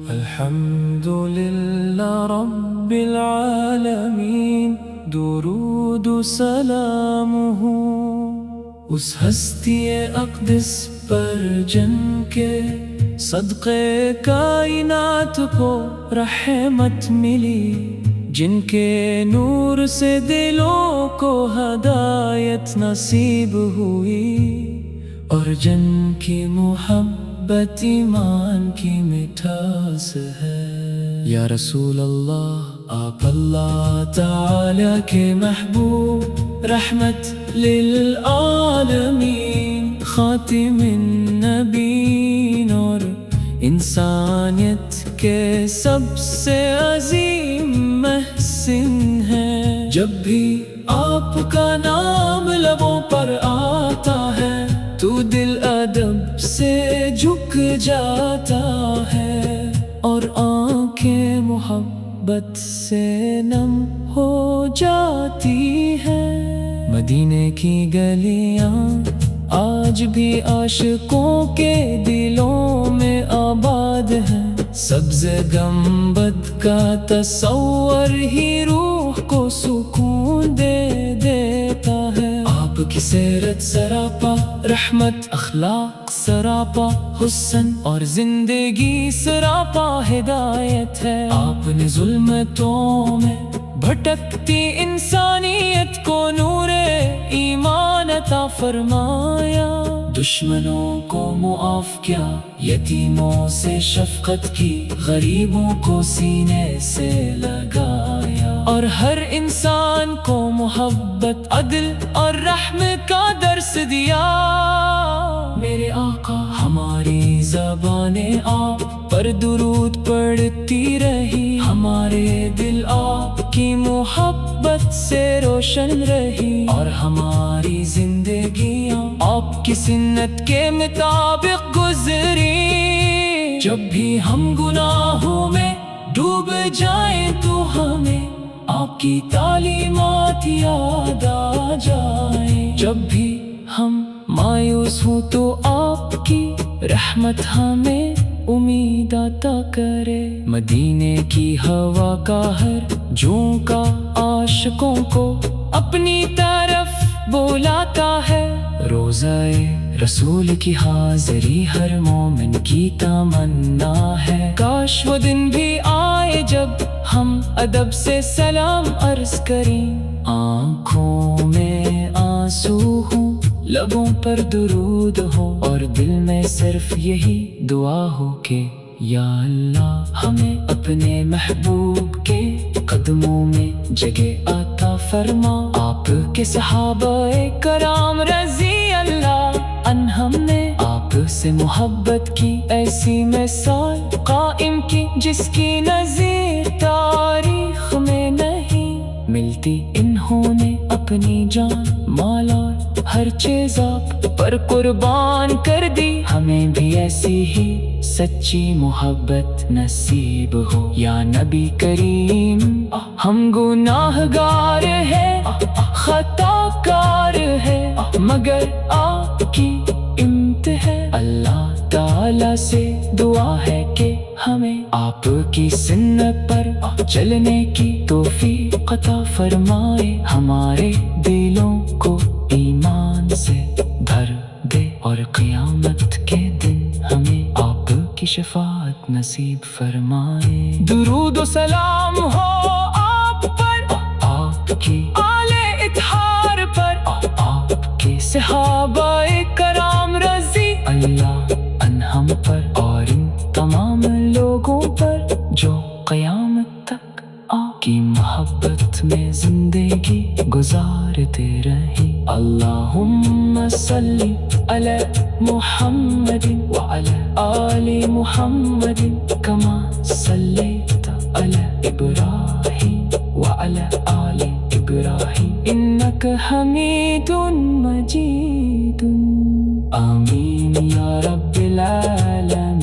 الحمد لله رب العالمین، درود و سلامہ اس ہستی اقدس پر جن کے صدقے کائنات کو رحمت ملی، جن کے نور سے دلوں کو ہدایت نصیب ہوئی، اور جن کی محبت ایمان کی مٹھاس ہے۔ یا رسول اللہ، آپ اللہ تعالی کے محبوب، رحمت للعالمین، خاتم النبیین اور انسانیت کے سب سے عظیم محسن ہیں۔ جب بھی آپ کا نام لبوں پر آتا ہے تو دل ادب سے جھک جاتا ہے، اور آنکھیں محبت سے نم ہو جاتی ہیں۔ مدینے کی گلیاں آج بھی عاشقوں کے دلوں میں آباد ہیں، سبز گنبد کا تصور ہی روح کو سکون دے دیتا ہے۔ آپ کی سیرت سراپا رحمت، اخلاق سراپا حسن، اور زندگی سراپا ہدایت ہے۔ آپ نے ظلمتوں میں بھٹکتی انسانیت کو نور ایمان عطا فرمایا، دشمنوں کو معاف کیا، یتیموں سے شفقت کی، غریبوں کو سینے سے لگایا، اور ہر انسان کو محبت، عدل اور رحم کا درس دیا۔ میرے آقا، ہماری زبانیں آپ پر درود پڑھتی رہی، ہمارے دل آپ کی محبت سے روشن رہی، اور ہماری زندگیاں آپ کی سنت کے مطابق گزری۔ جب بھی ہم گناہوں میں ڈوب جائیں تو ہمیں آپ کی تعلیمات یاد آ جائیں، جب بھی ہم مایوس ہوں تو آپ کی رحمت ہمیں امید عطا کرے۔ مدینے کی ہوا کا ہر جھونکا عاشقوں کو اپنی طرف بلاتا ہے، روضہ رسول کی حاضری ہر مومن کی تمنا ہے۔ کاش وہ دن بھی آئے جب ہم ادب سے سلام عرض کریں، آنکھوں میں آنسو ہوں، لبوں پر درود ہو، اور دل میں صرف یہی دعا ہو کہ یا اللہ ہمیں اپنے محبوب کے قدموں میں جگہ عطا فرما۔ آپ کے صحابہ کرام رضی اللہ عنہم نے آپ سے محبت کی ایسی مثال قائم کی، جس کی نظیر تاریخ میں نہیں ملتی۔ انہوں نے اپنی جان، مال اور ہر چیز آپ پر قربان کر دی، ہمیں بھی ایسی ہی سچی محبت نصیب ہو۔ یا نبی کریم، ہم گناہگار ہیں، خطا کار ہیں، مگر آپ کی امتحان اللہ تعالی سے دعا ہے کہ ہمیں آپ کی سنت پر چلنے کی توفیق عطا فرمائے، ہمارے دلوں کو ایمان سے بھر دے، اور قیامت کے دن ہمیں آپ کی شفاعت نصیب فرمائے۔ درود و سلام ہو آپ پر، آپ کی آل اطہار پر، آپ کے صحابہ کرام رضی اللہ عنہم پر، اور ان تمام لوگوں پر جو قیامت تک آپ کی محبت میں زندگی گزارتے رہے۔ اللہم صلی علی محمد وعلی آل محمد کما صلیت علی ابراہیم وعلی آل ابراہیم انک حمید مجید۔ آمین یا رب العالمین۔